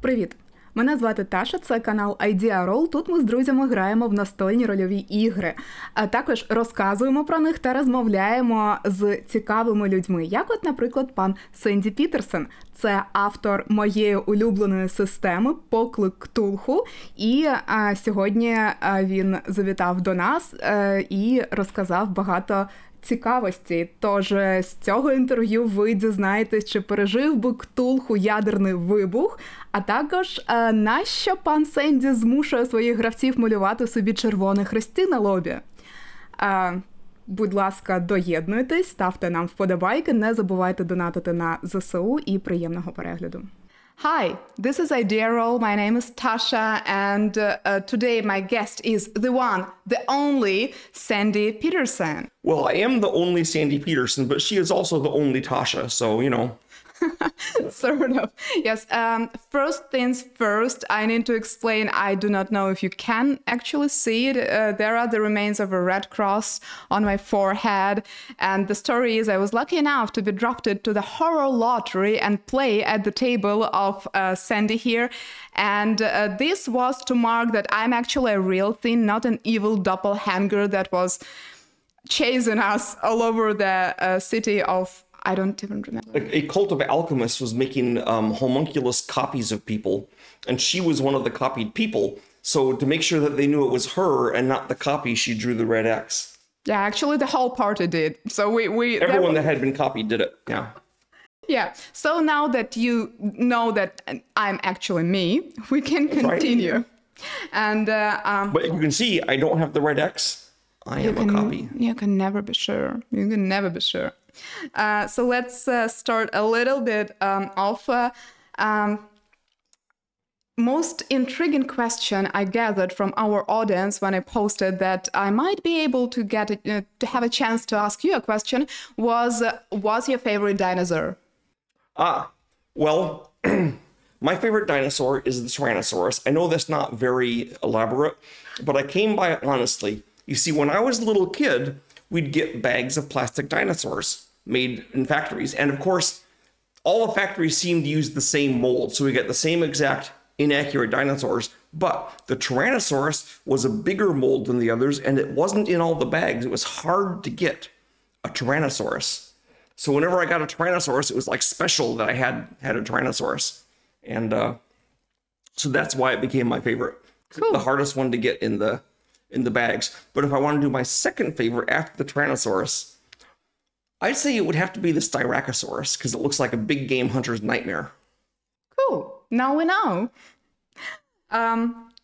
Привіт! Мене звати Таша, це канал Idea Roll. Тут ми з друзями граємо в настольні рольові ігри. А також розказуємо про них та розмовляємо з цікавими людьми, як от, наприклад, пан Сенді Пітерсон. Це автор моєї улюбленої системи «Поклик Ктулху». І сьогодні він завітав до нас і розказав багато цікавості. Тож з цього інтерв'ю ви дізнаєтесь, чи пережив би Ктулху ядерний вибух, а також нащо пан Сенді змушує своїх гравців малювати собі червоні хрести на лобі. Будь ласка, доєднуйтесь, ставте нам вподобайки, не забувайте донатити на ЗСУ і приємного перегляду. Hi, this is Idea Roll. My name is Tasha, and today my guest is the one, the only Sandy Peterson. Well, I am the only Sandy Peterson, but she is also the only Tasha, so, you know. Sort of. Yes. First things first, I need to explain, I do not know if you can actually see it. There are the remains of a red cross on my forehead. And the story is I was lucky enough to be drafted to the horror lottery and play at the table of Sandy here. And this was to mark that I'm actually a real thing, not an evil doppelganger that was chasing us all over the city of I don't even remember. A cult of alchemists was making homunculus copies of people, and she was one of the copied people. So to make sure that they knew it was her and not the copy, she drew the red X. Yeah, actually the whole party did. So we everyone that had been copied did it. Yeah. Yeah. So now that you know that I'm actually me, we can continue. Right. And but you can see I don't have the red X. I am a copy. You can never be sure. You can never be sure. So let's start a little bit of most intriguing question I gathered from our audience when I posted that I might be able to get to have a chance to ask you a question was your favorite dinosaur? Well, my favorite dinosaur is the Tyrannosaurus. I know that's not very elaborate, but I came by it honestly. You see, when I was a little kid, we'd get bags of plastic dinosaurs made in factories. And of course, all the factories seem to use the same mold. So we get the same exact inaccurate dinosaurs. But the Tyrannosaurus was a bigger mold than the others, and it wasn't in all the bags. It was hard to get a Tyrannosaurus. So whenever I got a Tyrannosaurus, it was like special that I had a Tyrannosaurus. And so that's why it became my favorite. Cool. The hardest one to get in the bags. But if I want to do my second favorite after the Tyrannosaurus, I'd say it would have to be the Styracosaurus because it looks like a big game hunter's nightmare. Cool. Now we know.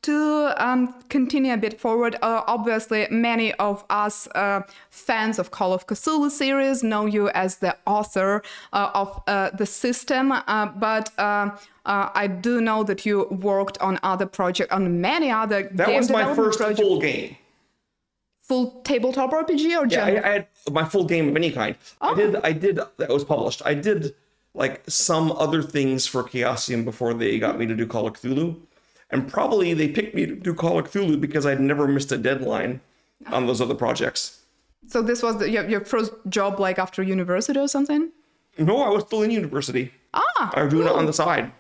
To continue a bit forward, obviously many of us fans of Call of Cthulhu series know you as the author of the system, but I do know that you worked on other projects, on many other game development projects. That was my first full game. Full tabletop RPG or general? Yeah, I had my full game of any kind. Oh. I did that was published. I did like some other things for Chaosium before they got me to do Call of Cthulhu. And probably they picked me to do Call of Cthulhu because I'd never missed a deadline on those other projects. So this was your first job like after university or something? No, I was still in university. I was doing it on the side.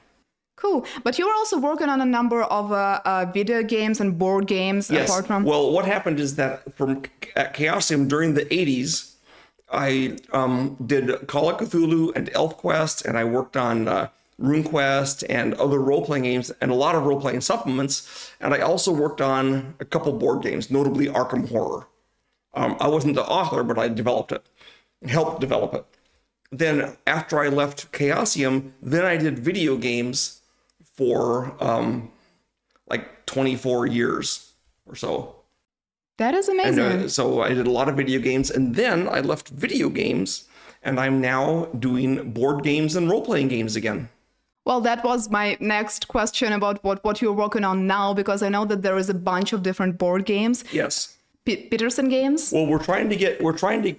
Cool. But you were also working on a number of video games and board games. Yes. Apart from... Well, what happened is that at Chaosium during the 80s, I did Call of Cthulhu and ElfQuest, and I worked on RuneQuest and other role-playing games and a lot of role-playing supplements. And I also worked on a couple board games, notably Arkham Horror. I wasn't the author, but I developed it, helped develop it. Then after I left Chaosium, then I did video games for like 24 years or so. That is amazing. And, so I did a lot of video games, and then I left video games, and I'm now doing board games and role-playing games again. Well, that was my next question about what you're working on now, because I know that there is a bunch of different board games. Yes. Peterson games? Well, we're trying to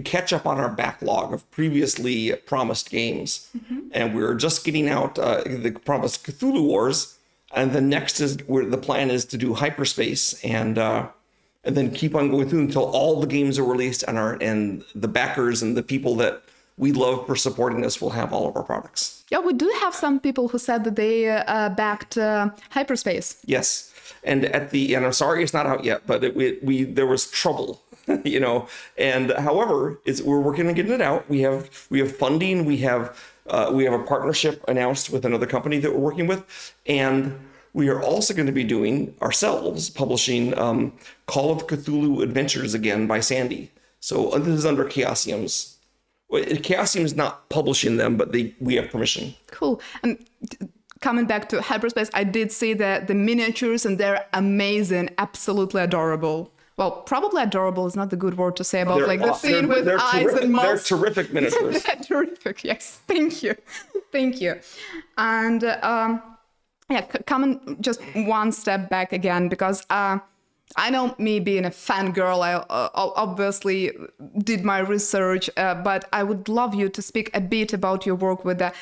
catch up on our backlog of previously promised games. Mm-hmm. And we're just getting out the promised Cthulhu Wars. And the next is where the plan is to do Hyperspace and then keep on going through until all the games are released and the backers and the people that we love for supporting us will have all of our products. Yeah, we do have some people who said that they backed Hyperspace. Yes. And I'm sorry it's not out yet, but there was trouble, and however, we're working on getting it out. We have funding. We have a partnership announced with another company that we're working with. And we are also going to be doing ourselves, publishing Call of Cthulhu Adventures again by Sandy. So this is under Chaosium's. Chaosium is not publishing them, but we have permission. Cool. And coming back to Hyperspace, I did see the miniatures, and they're amazing, absolutely adorable. Well, probably adorable is not the good word to say about the scene with eyes and mouths. They're terrific miniatures. They're terrific, yes. Thank you. And coming just one step back again, because I know me being a fangirl, I obviously did my research, but I would love you to speak a bit about your work with the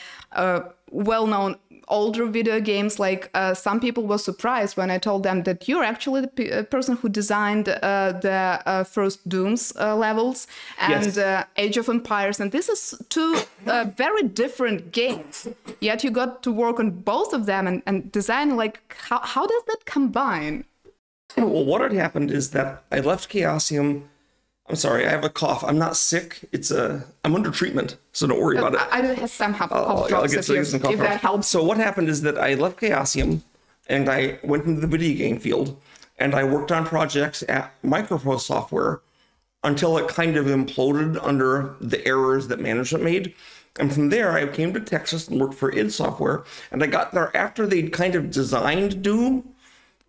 well-known older video games. Like some people were surprised when I told them that you're actually the person who designed the first Doom's levels and Yes. Age of Empires. And this is two very different games, yet you got to work on both of them and design. Like, how does that combine? Well, what had happened is that I left Chaosium. I'm sorry, I have a cough. I'm not sick. I'm under treatment, so don't worry about it. I do have some cough drops I'll get some cough if drops. that helps. So what happened is that I left Chaosium and I went into the video game field and I worked on projects at Microprose Software until it kind of imploded under the errors that management made. And from there, I came to Texas and worked for id Software. And I got there after they'd kind of designed Doom,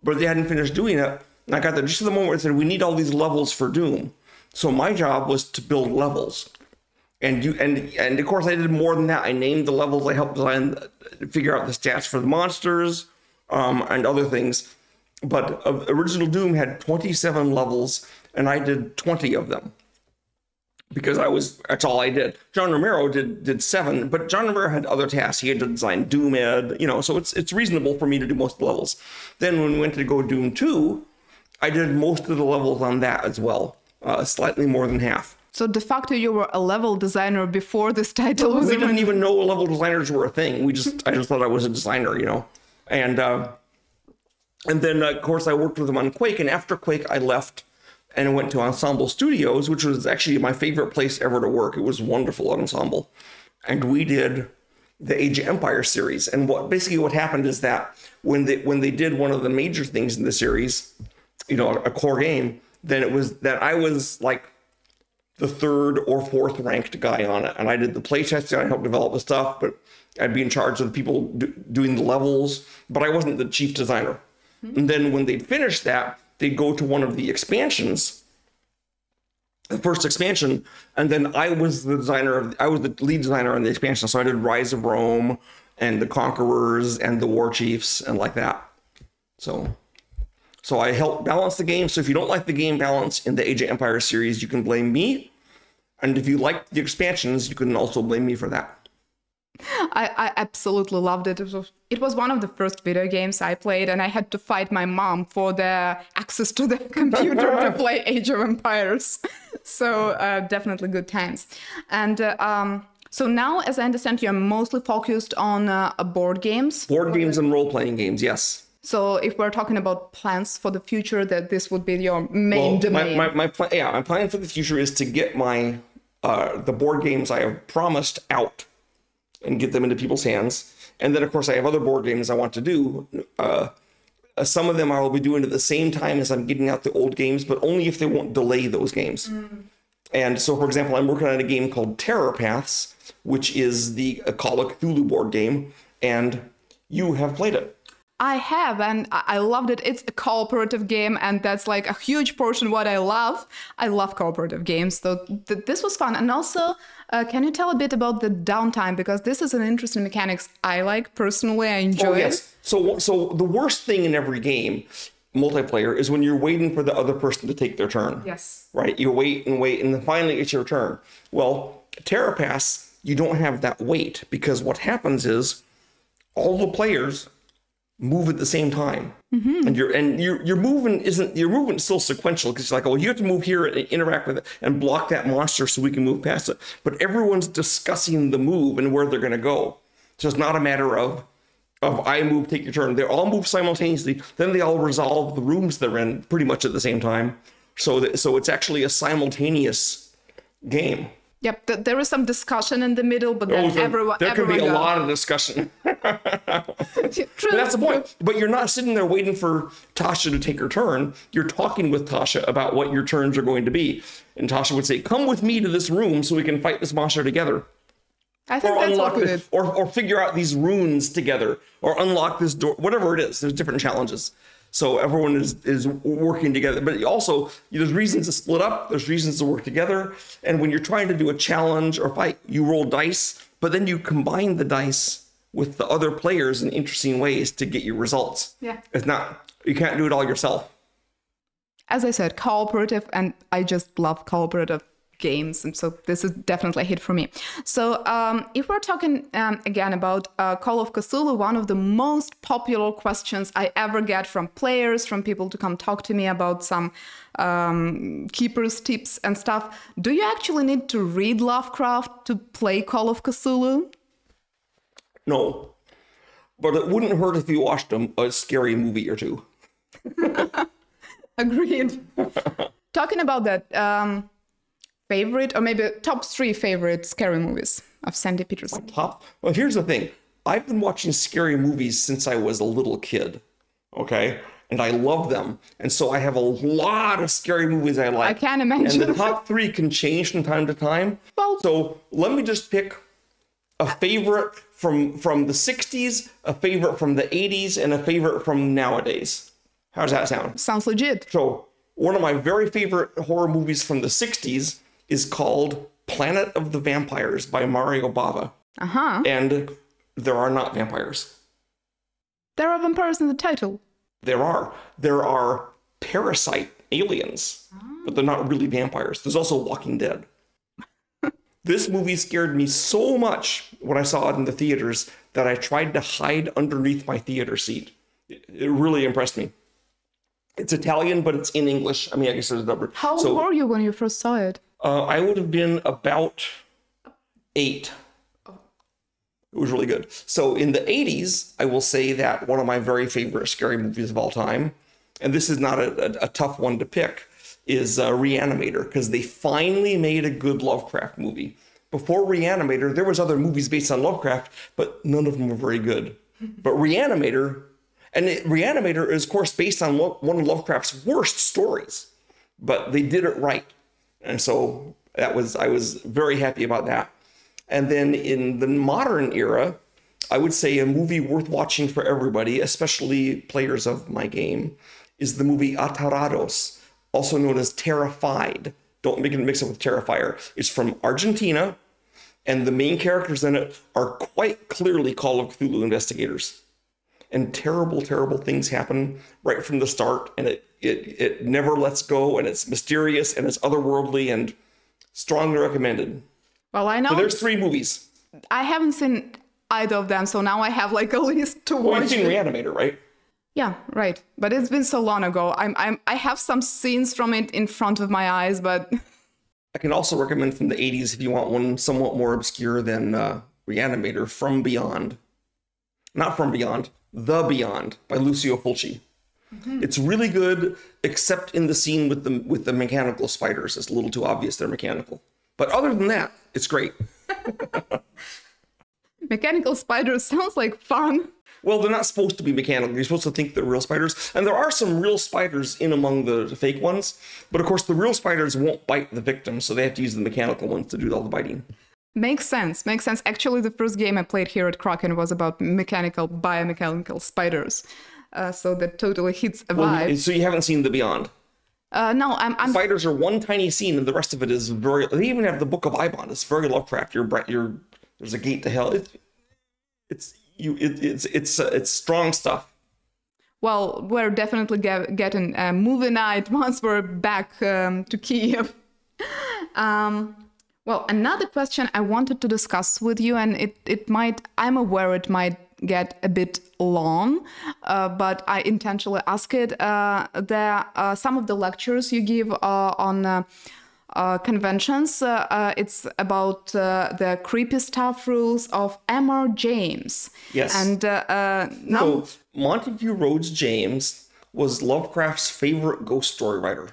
but they hadn't finished doing it. And I got there just at the moment where it said, we need all these levels for Doom. So my job was to build levels. And of course I did more than that. I named the levels, I helped design, figure out the stats for the monsters, and other things. But original Doom had 27 levels, and I did 20 of them. Because that's all I did. John Romero did 7, but John Romero had other tasks. He had to design Doom Ed, so it's reasonable for me to do most of the levels. Then when we went to go Doom 2, I did most of the levels on that as well. Slightly more than half. So de facto, you were a level designer before this title was We didn't even know level designers were a thing. I just thought I was a designer, And then of course I worked with them on Quake, and after Quake I left and went to Ensemble Studios, which was actually my favorite place ever to work. It was wonderful at Ensemble, and we did the Age of Empires series. And what happened is that when they did one of the major things in the series, a core game, then it was that I was like the 3rd or 4th ranked guy on it. And I did the playtesting, I helped develop the stuff, but I'd be in charge of the people doing the levels, but I wasn't the chief designer. Mm-hmm. And then when they'd finished that, they'd go to one of the expansions, the first expansion, and then I was the lead designer on the expansion. So I did Rise of Rome and the Conquerors and the War Chiefs and like that. So I helped balance the game. So if you don't like the game balance in the Age of Empires series, you can blame me. And if you like the expansions, you can also blame me for that. I absolutely loved it. It was one of the first video games I played, and I had to fight my mom for the access to the computer to play Age of Empires. So definitely good times. And so now, as I understand, you're mostly focused on board games. Board games and role-playing games, yes. So if we're talking about plans for the future, that this would be your main domain. My plan for the future is to get the board games I have promised out and get them into people's hands. And then, of course, I have other board games I want to do. Some of them I will be doing at the same time as I'm getting out the old games, but only if they won't delay those games. Mm. And so, for example, I'm working on a game called Terror Paths, which is the Call of Cthulhu board game, and you have played it. I have, and I loved it. It's a cooperative game, and that's like a huge portion what I love. I love cooperative games, so this was fun. And also, can you tell a bit about the downtime? Because this is an interesting mechanics I like personally. I enjoy it. So the worst thing in every game, multiplayer, is when you're waiting for the other person to take their turn. Yes. Right? You wait, and then finally it's your turn. Well, Terror Pass, you don't have that wait, because what happens is all the players move at the same time. And your movement is still sequential because it's like, oh, you have to move here and interact with it and block that monster so we can move past it. But everyone's discussing the move and where they're going to go. So it's not a matter of I move, take your turn. They all move simultaneously. Then they all resolve the rooms they're in pretty much at the same time. So it's actually a simultaneous game. Yep, there is some discussion in the middle, but then there can be a lot of discussion. But that's the point. But you're not sitting there waiting for Tasha to take her turn. You're talking with Tasha about what your turns are going to be. And Tasha would say, come with me to this room so we can fight this monster together. I think that's what we did. Or figure out these runes together, or unlock this door, whatever it is. There's different challenges. So everyone is working together. But also, there's reasons to split up. There's reasons to work together. And when you're trying to do a challenge or fight, you roll dice, but then you combine the dice with the other players in interesting ways to get your results. Yeah. You can't do it all yourself. As I said, cooperative, and I just love cooperative games, and so this is definitely a hit for me. So if we're talking again about Call of Cthulhu, one of the most popular questions I ever get from players, from people to come talk to me about some keepers tips and stuff. Do you actually need to read Lovecraft to play Call of Cthulhu? No, but it wouldn't hurt if you watched a scary movie or two. Agreed. Talking about that, favorite, or maybe top 3 favorite scary movies of Sandy Petersen? Well, here's the thing. I've been watching scary movies since I was a little kid, okay? And I love them. And so I have a lot of scary movies I like. I can't imagine. And the top 3 can change from time to time. Well, so let me just pick a favorite from the 60s, a favorite from the 80s, and a favorite from nowadays. How does that sound? Sounds legit. So one of my very favorite horror movies from the 60s is called Planet of the Vampires by Mario Bava. And there are not vampires. There are vampires in the title. There are parasite aliens, but they're not really vampires. There's also Walking Dead. This movie scared me so much when I saw it in the theaters that I tried to hide underneath my theater seat. It really impressed me. It's Italian, but it's in English. I mean, I guess there's a number. How old were you when you first saw it? I would have been about 8. It was really good. So in the 80s, I will say that one of my very favorite scary movies of all time, and this is not a tough one to pick, is Reanimator, because they finally made a good Lovecraft movie. Before Reanimator, there was other movies based on Lovecraft, but none of them were very good. But Reanimator is, of course, based on one of Lovecraft's worst stories, but they did it right. And so I was very happy about that. And then in the modern era, I would say a movie worth watching for everybody, especially players of my game, is the movie Aterrados, also known as Terrified. Don't make it mix up with Terrifier. It's from Argentina, and the main characters in it are quite clearly Call of Cthulhu investigators. And terrible, terrible things happen right from the start, and it never lets go, and it's mysterious, and it's otherworldly, and strongly recommended. Well, I know. So there's 3 movies. I haven't seen either of them, so now I have like a list to watch. You've seen Reanimator, right? Yeah, right. But it's been so long ago. I have some scenes from it in front of my eyes, but... I can also recommend from the 80s if you want one somewhat more obscure than Reanimator, From Beyond. Not From Beyond, The Beyond by Lucio Fulci. It's really good, except in the scene with the mechanical spiders. It's a little too obvious they're mechanical. But other than that, it's great. Mechanical spiders sounds like fun. Well, they're not supposed to be mechanical. You're supposed to think they're real spiders. And there are some real spiders in among the fake ones. But of course, the real spiders won't bite the victim, so they have to use the mechanical ones to do all the biting. Makes sense. Makes sense. Actually, the first game I played here at Kraken was about biomechanical spiders. So that totally hits a vibe. So you haven't seen The Beyond? No, I'm... Spiders are one tiny scene, and the rest of it is very... They even have the Book of Eibon. It's very Lovecraft. There's a gate to hell. It's strong stuff. Well, we're definitely getting a movie night once we're back to Kiev. Well, another question I wanted to discuss with you, and it might, I'm aware it might get a bit long, but I intentionally ask it. Some of the lectures you give on conventions, it's about the creepy stuff rules of M.R. James. Yes. And So Montague Rhodes James was Lovecraft's favorite ghost story writer.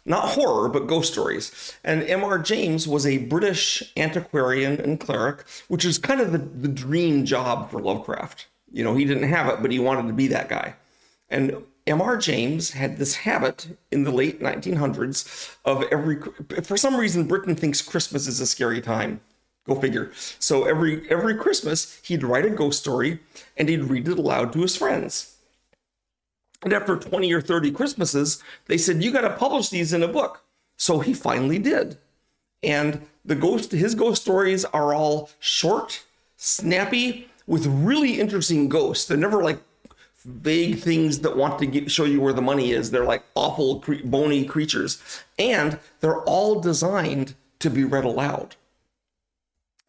Not horror, but ghost stories. And M.R. James was a British antiquarian and cleric, which is kind of the dream job for Lovecraft. You know, he didn't have it, but he wanted to be that guy. And M.R. James had this habit in the late 1900s of for some reason, Britain thinks Christmas is a scary time. Go figure. So every Christmas, he'd write a ghost story and he'd read it aloud to his friends. And after 20 or 30 Christmases, they said, you got to publish these in a book. So he finally did. And his ghost stories are all short, snappy, with really interesting ghosts. They're never like vague things that want to show you where the money is. They're like awful, bony creatures. And they're all designed to be read aloud,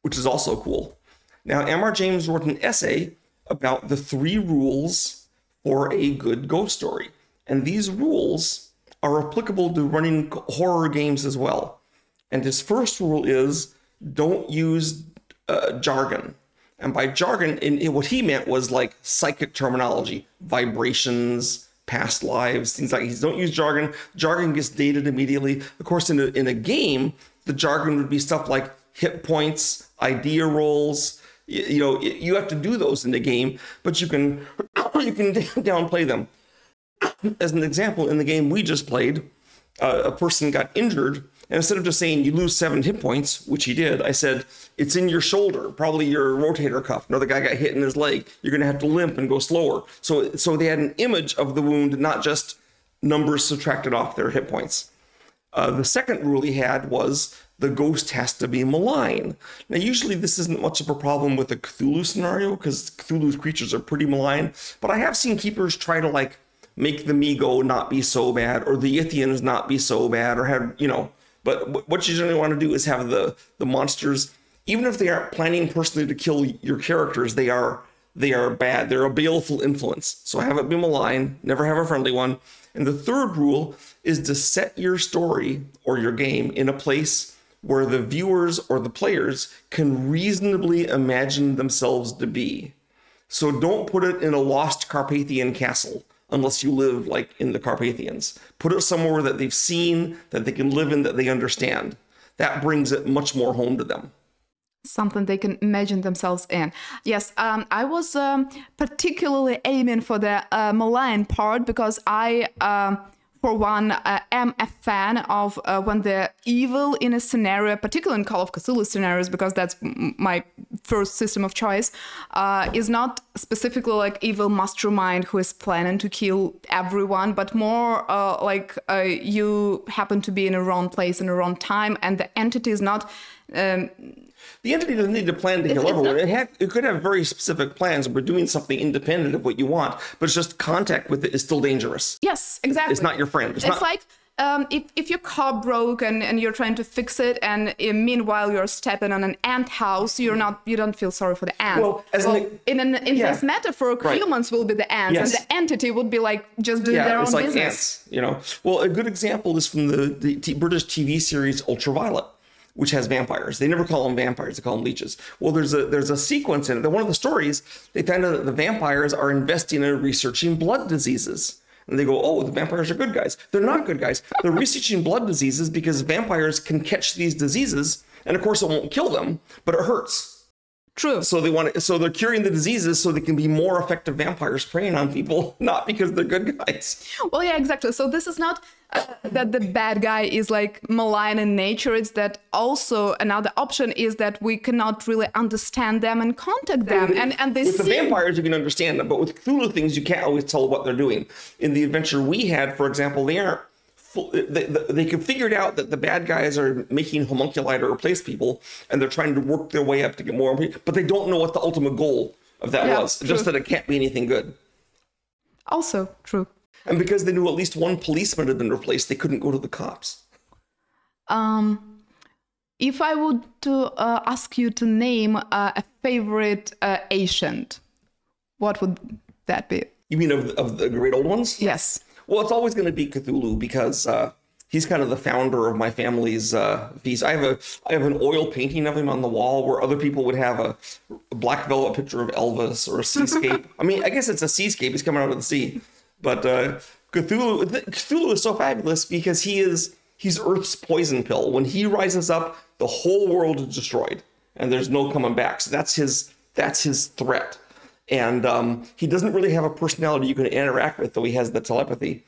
which is also cool. Now, M.R. James wrote an essay about the 3 rules for a good ghost story. And these rules are applicable to running horror games as well. And his first rule is don't use jargon. And by jargon, what he meant was like psychic terminology, vibrations, past lives, things like that. Don't use jargon. Jargon gets dated immediately. Of course, in a game, the jargon would be stuff like hit points, idea rolls. You know, you have to do those in the game, but you can downplay them. As an example, in the game we just played, a person got injured, and instead of just saying you lose 7 hit points, which he did, I said it's in your shoulder, probably your rotator cuff. Another guy got hit in his leg. You're going to have to limp and go slower. So they had an image of the wound, not just numbers subtracted off their hit points. The second rule he had was the ghost has to be malign. Now, usually this isn't much of a problem with a Cthulhu scenario because Cthulhu's creatures are pretty malign, but I have seen keepers try to like make the Mi-Go not be so bad or the Yithians not be so bad or have, you know, but what you generally want to do is have the monsters, even if they aren't planning personally to kill your characters, they are bad. They're a baleful influence. So have it be malign, never have a friendly one. And the third rule is to set your story or your game in a place where the viewers or the players can reasonably imagine themselves to be. So don't put it in a lost Carpathian castle unless you live like in the Carpathians. Put it somewhere that they've seen, that they can live in, that they understand. That brings it much more home to them. Something they can imagine themselves in. Yes, I was particularly aiming for the malign part because I, for one, am a fan of when the evil in a scenario, particularly in Call of Cthulhu scenarios, because that's my first system of choice, is not specifically like evil mastermind who is planning to kill everyone, but more like you happen to be in a wrong place in a wrong time, and the entity is not... The entity doesn't need to plan to kill everyone. It could have very specific plans. We're doing something independent of what you want, but it's just contact with it is still dangerous. Yes, exactly. It's not your friend. It's like if your car broke and you're trying to fix it, and meanwhile you're stepping on an ant house, you don't feel sorry for the ants. In this metaphor, humans will be the ants, and the entity would be like just doing their own it's like business. Ants, you know. Well, a good example is from the British TV series Ultraviolet, which has vampires. They never call them vampires, they call them leeches. Well, there's a sequence in it. One of the stories, they found out that the vampires are investing in researching blood diseases. And they go, oh, the vampires are good guys. They're not good guys. They're researching blood diseases because vampires can catch these diseases, and of course it won't kill them, but it hurts. True. So they're curing the diseases so they can be more effective vampires preying on people, not because they're good guys. Well, yeah, exactly. So this is not that the bad guy is like malign in nature. It's that also another option is that we cannot really understand them and contact them. And they with the vampires, you can understand them, but with Cthulhu things, you can't always tell what they're doing. In the adventure we had, for example, they aren't. They can figure it out that the bad guys are making homunculi to replace people, and they're trying to work their way up to get more, but they don't know what the ultimate goal of that was. True. Just that it can't be anything good. Also true. And because they knew at least one policeman had been replaced, they couldn't go to the cops. If I would to ask you to name a favorite ancient, What would that be? You mean of the great old ones? Yes. Well, it's always going to be Cthulhu because he's kind of the founder of my family's feast. I have an oil painting of him on the wall where other people would have a black velvet picture of Elvis or a seascape. I mean, I guess it's a seascape. He's coming out of the sea. But Cthulhu is so fabulous because he's Earth's poison pill. When he rises up, the whole world is destroyed and there's no coming back. So that's his threat. And he doesn't really have a personality you can interact with, though he has the telepathy.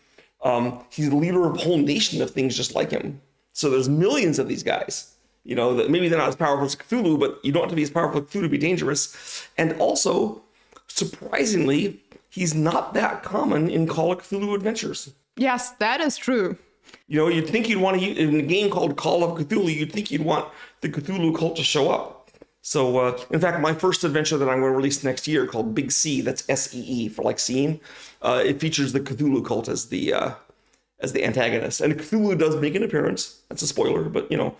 He's the leader of a whole nation of things just like him. So there's millions of these guys. You know, that maybe they're not as powerful as Cthulhu, but you don't have to be as powerful as Cthulhu to be dangerous. And also, surprisingly, he's not that common in Call of Cthulhu adventures. Yes, that is true. You know, you'd think you'd want to, in a game called Call of Cthulhu, you'd think you'd want the Cthulhu cult to show up. So, in fact, my first adventure that I'm going to release next year called Big C, that's SEE for like seeing, it features the Cthulhu cult as the antagonist. And Cthulhu does make an appearance. That's a spoiler, but you know,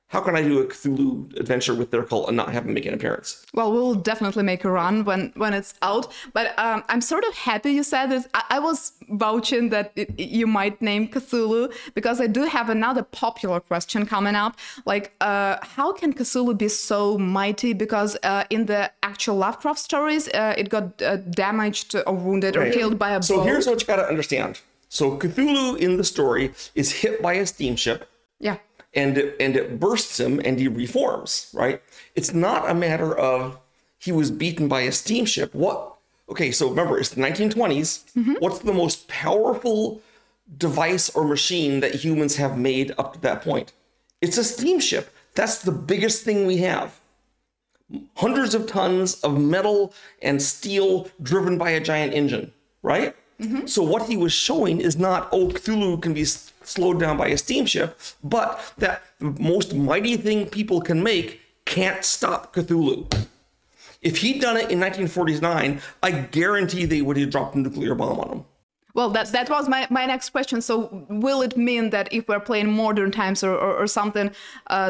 how can I do a Cthulhu adventure with their cult and not have them make an appearance? Well, we'll definitely make a run when it's out. But I'm sort of happy you said this. I was vouching that you might name Cthulhu because I do have another popular question coming up. Like, how can Cthulhu be so mighty? Because in the actual Lovecraft stories, it got damaged or wounded or killed by a boat. So here's what you got to understand. So Cthulhu in the story is hit by a steamship. Yeah. And it bursts him and he reforms, right? It's not a matter of he was beaten by a steamship. Okay, so remember, it's the 1920s. Mm-hmm. What's the most powerful device or machine that humans have made up to that point? It's a steamship. That's the biggest thing we have. Hundreds of tons of metal and steel driven by a giant engine, right? Mm-hmm. So what he was showing is not, oh, Cthulhu can be slowed down by a steamship, but that the most mighty thing people can make can't stop Cthulhu. If he'd done it in 1949, I guarantee they would have dropped a nuclear bomb on him. Well, that was my next question. So will it mean that if we're playing modern times or something,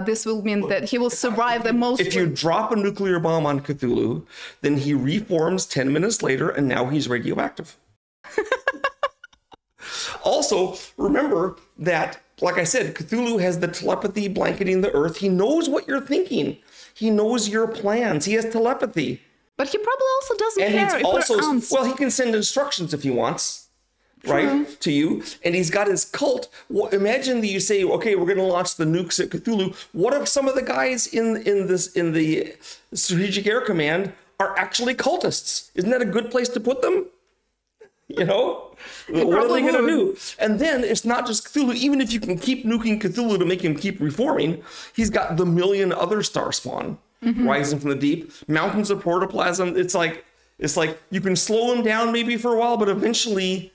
this will mean that he will survive the most? If you drop a nuclear bomb on Cthulhu, then he reforms 10 minutes later and now he's radioactive. Also, remember that, like I said, Cthulhu has the telepathy blanketing the earth. He knows what you're thinking. He knows your plans. He has telepathy. But he probably also doesn't and care if also, we're ants. well, he can send instructions if he wants, True. right, to you. And he's got his cult. Well, imagine that you say, okay, we're going to launch the nukes at Cthulhu. What if some of the guys in the Strategic Air Command are actually cultists? Isn't that a good place to put them? You know, what are they going to do? And then it's not just Cthulhu. Even if you can keep nuking Cthulhu to make him keep reforming, he's got the million other star spawn rising from the deep, mountains of protoplasm. It's like you can slow him down maybe for a while, but eventually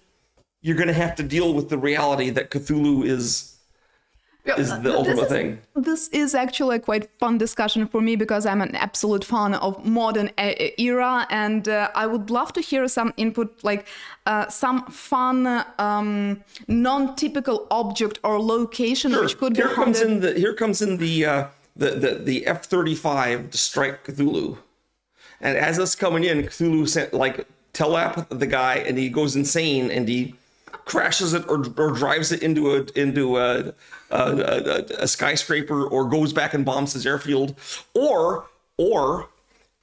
you're going to have to deal with the reality that Cthulhu is the ultimate thing. This is actually a quite fun discussion for me because I'm an absolute fan of modern era, and I would love to hear some input, like some fun, non-typical object or location which could be haunted. Here comes in the F-35 to strike Cthulhu, and as it's coming in, Cthulhu sent telepath the guy, and he goes insane, and he crashes it or drives it into a skyscraper, or goes back and bombs his airfield, or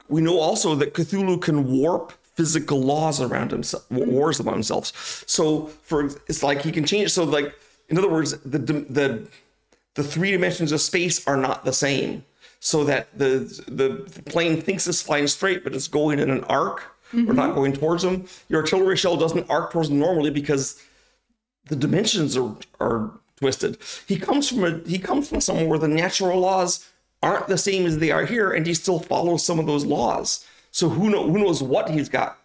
we know also that Cthulhu can warp physical laws around himself, wars among himself. So it's like he can change. So like, in other words, the three dimensions of space are not the same. So that the plane thinks it's flying straight, but it's going in an arc. Or not going towards them. Your artillery shell doesn't arc towards them normally because the dimensions are twisted. He comes from somewhere where the natural laws aren't the same as they are here, and he still follows some of those laws. So who knows what he's got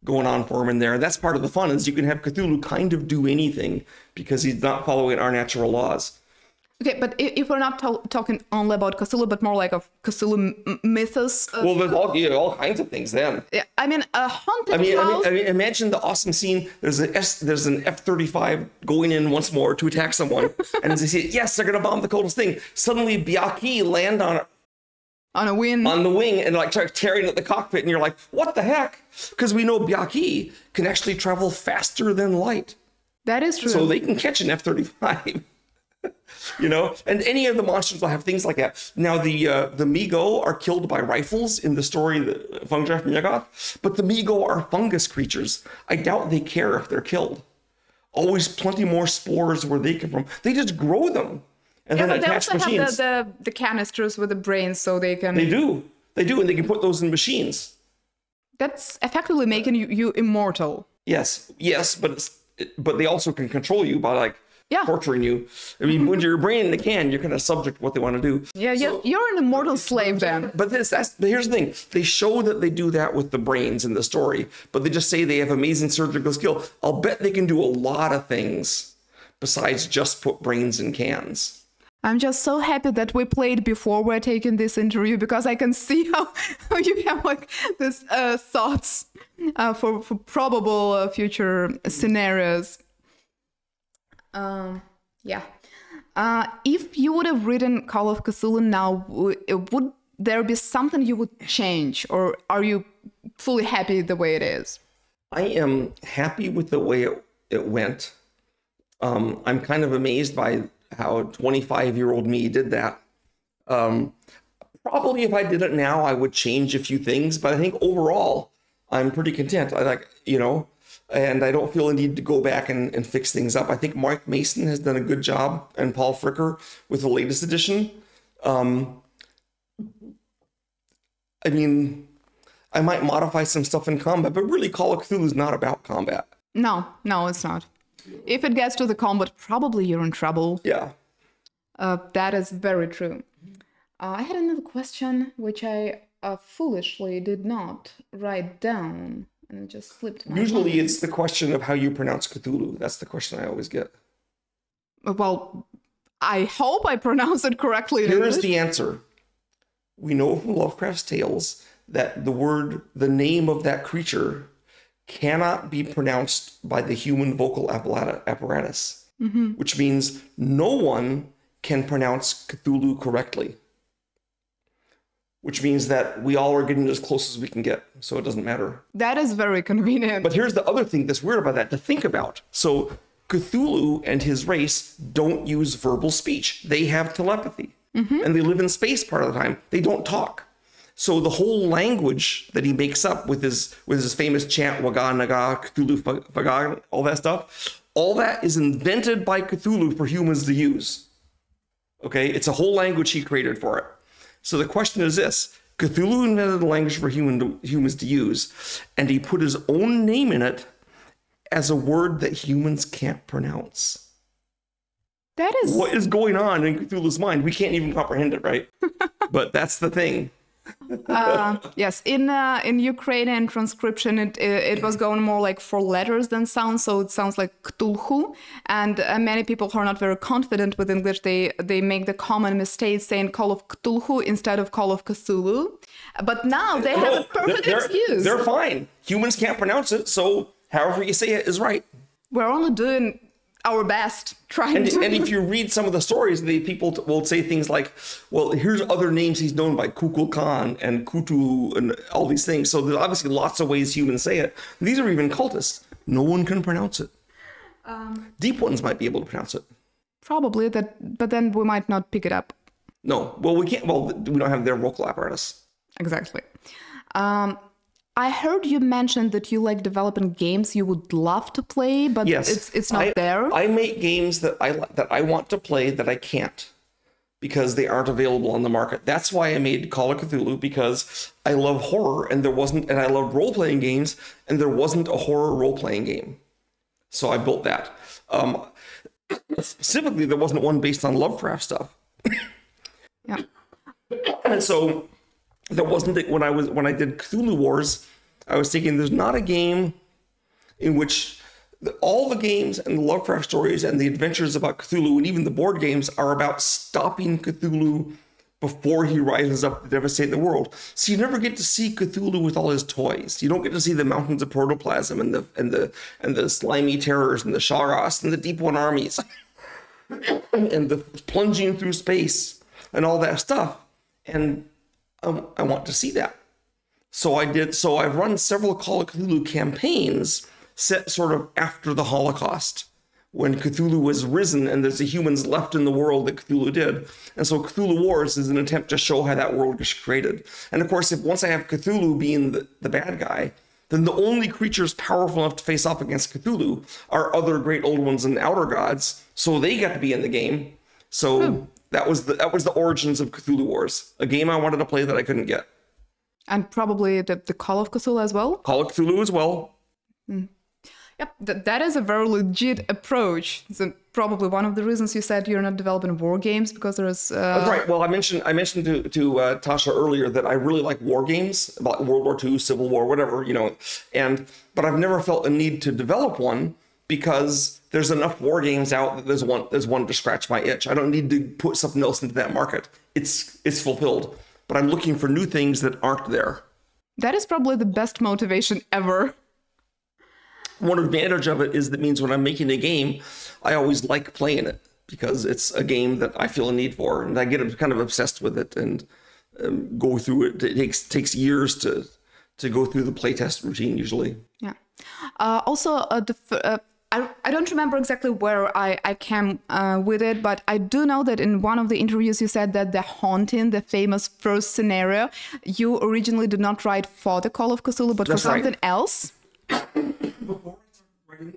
going on for him in there. That's part of the fun, is you can have Cthulhu kind of do anything because he's not following our natural laws. Okay, but if we're not talking only about Cthulhu, but more like a Cthulhu mythos. Well, there's all kinds of things then. Yeah, I mean, a haunted house. I mean, imagine the awesome scene. There's an F-35 going in once more to attack someone, and as they see it, yes, they're going to bomb the coldest thing. Suddenly, Byakhee land on On a wing. On the wing and like start tearing at the cockpit, and you're like, what the heck? Because we know Byakhee can actually travel faster than light. That is true. So they can catch an F-35. You know, and any of the monsters will have things like that. Now, the Mi-Go are killed by rifles in the story, the Fengzhef Myegoth, but the Mi-Go are fungus creatures. I doubt they care if they're killed. Always plenty more spores where they come from. They just grow them and then attach they also machines. have the canisters with the brains, so they can... They do, and they can put those in machines. That's effectively making you immortal. Yes, but they also can control you by like torturing you. I mean, when you're a brain in a can, you're kind of subject to what they want to do. Yeah, you're an immortal slave then. But here's the thing. They show that they do that with the brains in the story, but they just say they have amazing surgical skill. I'll bet they can do a lot of things besides just put brains in cans. I'm just so happy that we played before we're taking this interview, because I can see how you have like this thoughts for probable future scenarios. If you would have written Call of Cthulhu now, would there be something you would change, or are you fully happy the way it is? I am happy with the way it went. I'm kind of amazed by how 25-year-old me did that. Probably if I did it now, I would change a few things, but I think overall, I'm pretty content. And I don't feel a need to go back and fix things up. I think Mark Mason has done a good job, and Paul Fricker with the latest edition. I mean, I might modify some stuff in combat, but really Call of Cthulhu is not about combat. No, it's not. If it gets to the combat, probably you're in trouble. Yeah. That is very true. I had another question, which I foolishly did not write down. And it just slipped my Usually mind. it's the question of how you pronounce Cthulhu. That's the question I always get. Well, I hope I pronounce it correctly. Here is the answer. We know from Lovecraft's tales that the name of that creature cannot be pronounced by the human vocal apparatus, which means no one can pronounce Cthulhu correctly. Which means that we all are getting as close as we can get, so it doesn't matter. That is very convenient. But here's the other thing that's weird about that to think about. So Cthulhu and his race don't use verbal speech. They have telepathy. And they live in space part of the time. They don't talk. So the whole language that he makes up with his famous chant, Waga Naga, Cthulhu Faga, all that stuff, all that is invented by Cthulhu for humans to use. Okay? It's a whole language he created for it. So the question is this: Cthulhu invented a language for humans to use, and he put his own name in it as a word that humans can't pronounce. That is... What is going on in Cthulhu's mind? We can't even comprehend it, right? But that's the thing. Yes, in Ukrainian transcription, it was going more like 4 letters than sounds, so it sounds like Cthulhu. And many people who are not very confident with English, they make the common mistake saying Call of Cthulhu instead of Call of Cthulhu. But now they have a perfect excuse. They're fine. Humans can't pronounce it, so however you say it is right. We're only doing our best, trying to... And if you read some of the stories, the people will say things like, well, here's other names he's known by, Kukulkan and Kutu and all these things. So there's obviously lots of ways humans say it. These are even cultists. No one can pronounce it. Deep ones might be able to pronounce it. Probably, but then we might not pick it up. No, well, we can't. Well, we don't have their vocal apparatus. Exactly. I heard you mention that you like developing games you would love to play, but yes, it's not there. I make games that I want to play that I can't because they aren't available on the market. That's why I made Call of Cthulhu, because I love horror and I love role-playing games, and there wasn't a horror role-playing game. So I built that. Specifically, there wasn't one based on Lovecraft stuff. Yeah. And so there wasn't, when I did Cthulhu Wars, I was thinking there's not a game in which all the games and the Lovecraft stories and the adventures about Cthulhu and even the board games are about stopping Cthulhu before he rises up to devastate the world. So you never get to see Cthulhu with all his toys. You don't get to see the mountains of protoplasm and the slimy terrors and the Shoggoths and the Deep One armies and the plunging through space and all that stuff. And I want to see that. So I did. So I've run several Call of Cthulhu campaigns set sort of after the Holocaust, when Cthulhu was risen and there's the humans left in the world that Cthulhu did. And so Cthulhu Wars is an attempt to show how that world was created. And of course, if once I have Cthulhu being the bad guy, then the only creatures powerful enough to face off against Cthulhu are other great old ones and outer gods. So they got to be in the game. So that was the origins of Cthulhu Wars, a game I wanted to play that I couldn't get. And probably the Call of Cthulhu as well? Call of Cthulhu as well. Yep, that is a very legit approach. So probably one of the reasons you said you're not developing war games, because there's... Right. Well, I mentioned to Tasha earlier that I really like war games about World War II, Civil War, whatever, you know. But I've never felt a need to develop one because there's enough war games out that there's one to scratch my itch. I don't need to put something else into that market. It's fulfilled. But I'm looking for new things that aren't there. That is probably the best motivation ever. One advantage of it is that means when I'm making a game, I always like playing it because it's a game that I feel a need for, and I get kind of obsessed with it and go through it. It takes years to go through the playtest routine usually. Yeah. Also, I don't remember exactly where I came with it, but I do know that in one of the interviews you said that The Haunting, the famous first scenario, you originally did not write for the Call of Cthulhu, but That's for something else. Before I started writing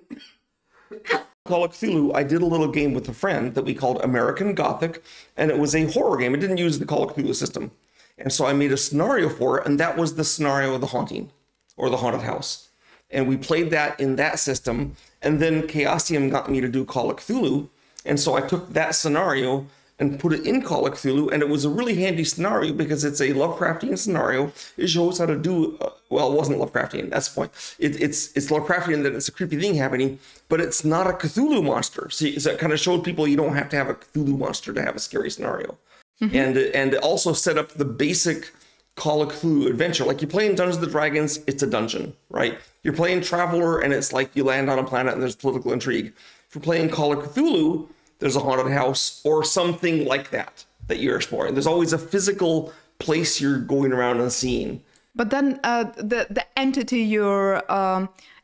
Call of Cthulhu, I did a little game with a friend that we called American Gothic, and it was a horror game. It didn't use the Call of Cthulhu system. And so I made a scenario for it, and that was the scenario of The Haunting, or The Haunted House. And we played that in that system, and then Chaosium got me to do Call of Cthulhu, and so I took that scenario and put it in Call of Cthulhu, and it was a really handy scenario because it's a Lovecraftian scenario. It shows how to do, well, it wasn't Lovecraftian, that's the point. It's Lovecraftian that it's a creepy thing happening, but it's not a Cthulhu monster. So it kind of showed people you don't have to have a Cthulhu monster to have a scary scenario. Mm-hmm. And it also set up the basic Call of Cthulhu adventure. Like you play in Dungeons & Dragons, it's a dungeon, right? You're playing Traveler, and it's like you land on a planet and there's political intrigue. If you're playing Call of Cthulhu, there's a haunted house or something like that you're exploring. There's always a physical place you're going around and seeing. But then the entity you're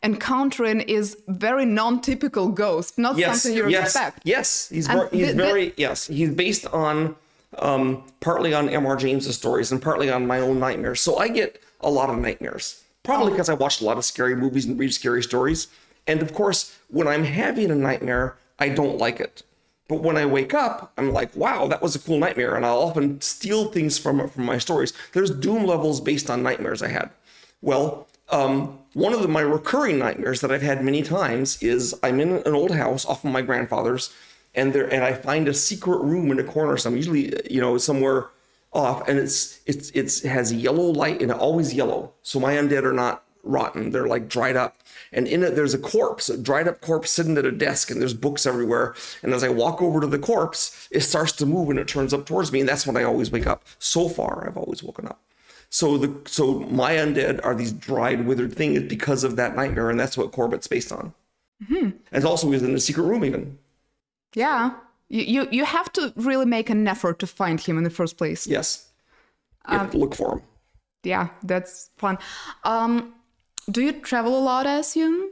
encountering is very non-typical ghost, not something you expect. Yes, he's based on partly on M.R. James's stories and partly on my own nightmares. So I get a lot of nightmares, probably because I watched a lot of scary movies and read scary stories. And of course, when I'm having a nightmare, I don't like it. But when I wake up, I'm like, wow, that was a cool nightmare. And I'll often steal things from my stories. There's doom levels based on nightmares I had. Well, one of my recurring nightmares that I've had many times is I'm in an old house off of my grandfather's, and I find a secret room in a corner, usually, somewhere off, and it has yellow light, and always yellow. So my undead are not rotten. They're like dried up. And in it, there's a dried up corpse sitting at a desk, and there's books everywhere. And as I walk over to the corpse, it starts to move and it turns up towards me. And that's when I always wake up. So far, I've always woken up. So my undead are these dried, withered things because of that nightmare. And that's what Corbett's based on. Mm-hmm. And also he's in a secret room even. Yeah. You have to really make an effort to find him in the first place. Yes. You have to look for him. Yeah, that's fun. Do you travel a lot, I assume?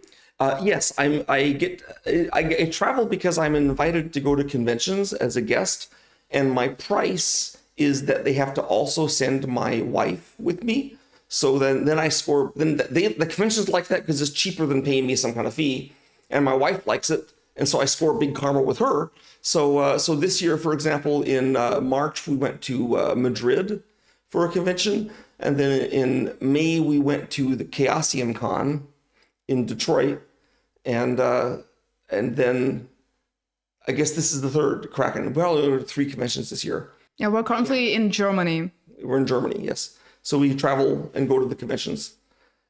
Yes, I travel because I'm invited to go to conventions as a guest, and my price is that they have to also send my wife with me. So then I score. Then the conventions like that because it's cheaper than paying me some kind of fee, and my wife likes it, and so I score big karma with her. So this year, for example, in March we went to Madrid for a convention. And then in May, we went to the Chaosium Con in Detroit. And then I guess this is the third Kraken. Well, there were 3 conventions this year. Yeah, we're currently in Germany. We're in Germany, yes. So we travel and go to the conventions.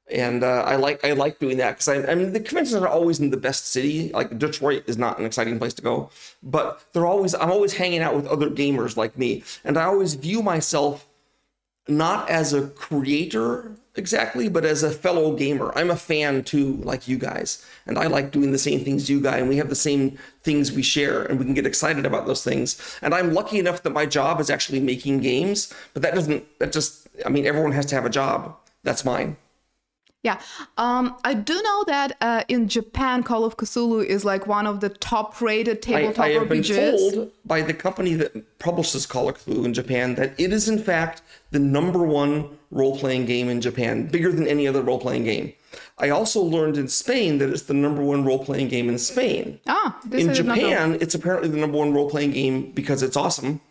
And I like doing that because I mean, the conventions are always in the best city. Like Detroit is not an exciting place to go, but I'm always hanging out with other gamers like me. And I always view myself not as a creator exactly, but as a fellow gamer, I'm a fan too, like you guys. And I like doing the same things you guys, and we have the same things we share, and we can get excited about those things. And I'm lucky enough that my job is actually making games, but I mean, everyone has to have a job. That's mine. Yeah, I do know that in Japan, Call of Cthulhu is like one of the top-rated tabletop I have been RPGs. told by the company that publishes Call of Cthulhu in Japan that it is in fact the #1 role-playing game in Japan, bigger than any other role-playing game. I also learned in Spain that it's the #1 role-playing game in Spain. This In I did not know. Japan, it's apparently the #1 role-playing game because it's awesome.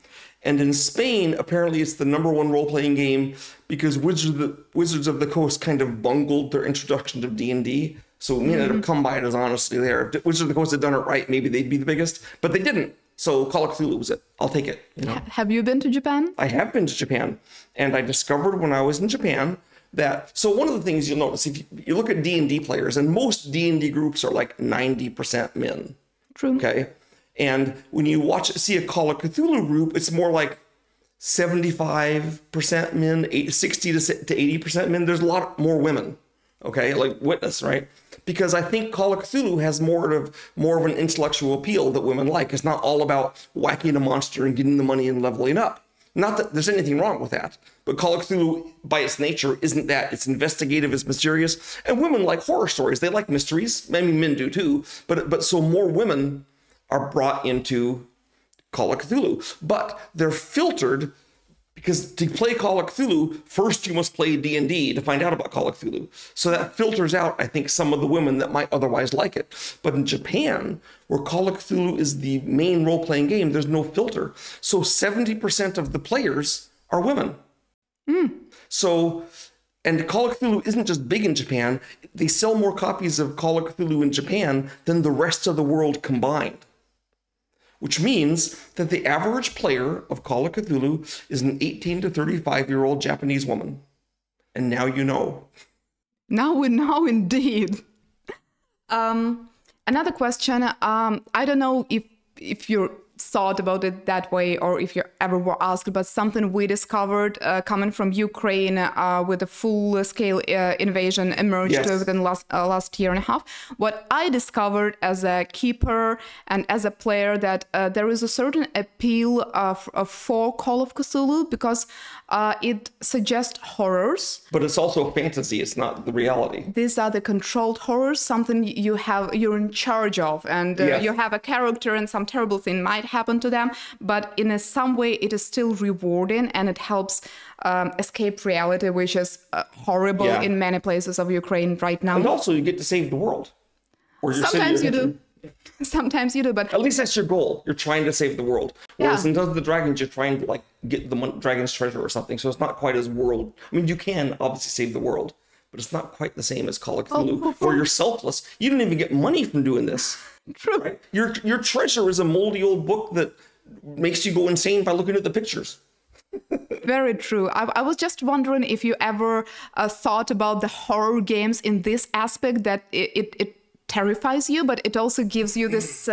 And in Spain, apparently it's the #1 role-playing game because Wizards of the Coast kind of bungled their introduction to D&D. So we ended up come by it as honestly there. If Wizards of the Coast had done it right, maybe they'd be the biggest, but they didn't. So Call of Cthulhu was it. I'll take it. You know? Have you been to Japan? I have been to Japan, and I discovered when I was in Japan that, so one of the things you'll notice, if you look at D&D players, and most D&D groups are like 90% men. True. Okay. And when you see a Call of Cthulhu group, it's more like 75% men, 60 to 80% men. There's a lot more women, okay, like Witness, right? Because I think Call of Cthulhu has more of an intellectual appeal that women like. It's not all about whacking a monster and getting the money and leveling up. Not that there's anything wrong with that, but Call of Cthulhu, by its nature, isn't that. It's investigative, it's mysterious, and women like horror stories. They like mysteries. I mean, men do too, but so more women are brought into Call of Cthulhu, but they're filtered because to play Call of Cthulhu, first you must play D&D to find out about Call of Cthulhu. So that filters out, I think, some of the women that might otherwise like it. But in Japan, where Call of Cthulhu is the main role-playing game, there's no filter. So 70% of the players are women. So, and Call of Cthulhu isn't just big in Japan. They sell more copies of Call of Cthulhu in Japan than the rest of the world combined. Which means that the average player of Call of Cthulhu is an 18 to 35-year-old Japanese woman. And now you know. Now we know indeed. Another question. I don't know if you thought about it that way or if you ever were asked, but something we discovered coming from Ukraine with a full-scale invasion emerged within last year and a half. What I discovered as a keeper and as a player that there is a certain appeal for Call of Cthulhu because it suggests horrors. But it's also fantasy. It's not the reality. These are the controlled horrors, something you're in charge of, and you have a character and some terrible thing might happen to them, but in some way it is still rewarding and it helps escape reality, which is horrible in many places of Ukraine right now. And also you get to save the world. Or Sometimes you do. Sometimes you do, but at least that's your goal. You're trying to save the world. Whereas in Dungeons & Dragons, you're trying to like get the dragon's treasure or something. So it's not quite as world. I mean, you can obviously save the world, but it's not quite the same as Call of Cthulhu, where you're selfless. You don't even get money from doing this. True. Right? Your treasure is a moldy old book that makes you go insane by looking at the pictures. Very true. I was just wondering if you ever thought about the horror games in this aspect, that it terrifies you, but it also gives you this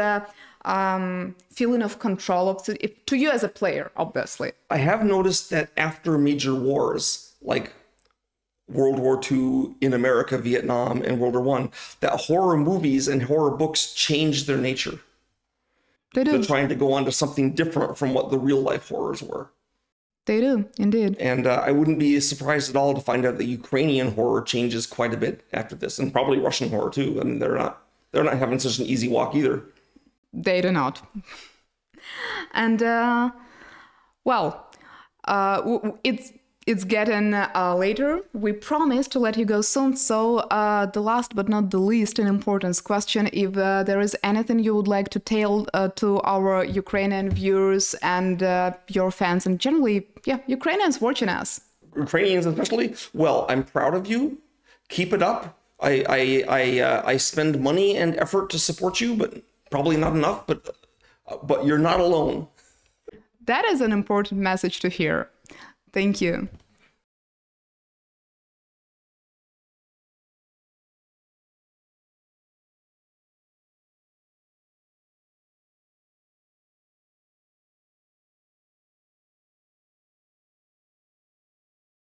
feeling of control to you as a player, obviously. I have noticed that after major wars, like World War II in America, Vietnam, and World War I, that horror movies and horror books changed their nature. They do. They're trying to go on to something different from what the real life horrors were. They do, indeed. And I wouldn't be surprised at all to find out that Ukrainian horror changes quite a bit after this, and probably Russian horror too. I mean, they're not having such an easy walk either. They do not. And it's getting later. We promised to let you go soon. So the last but not the least in importance question, if there is anything you would like to tell to our Ukrainian viewers and your fans and generally, Ukrainians watching us. Ukrainians especially, well, I'm proud of you. Keep it up. I spend money and effort to support you, but probably not enough, but you're not alone. That is an important message to hear. Thank you.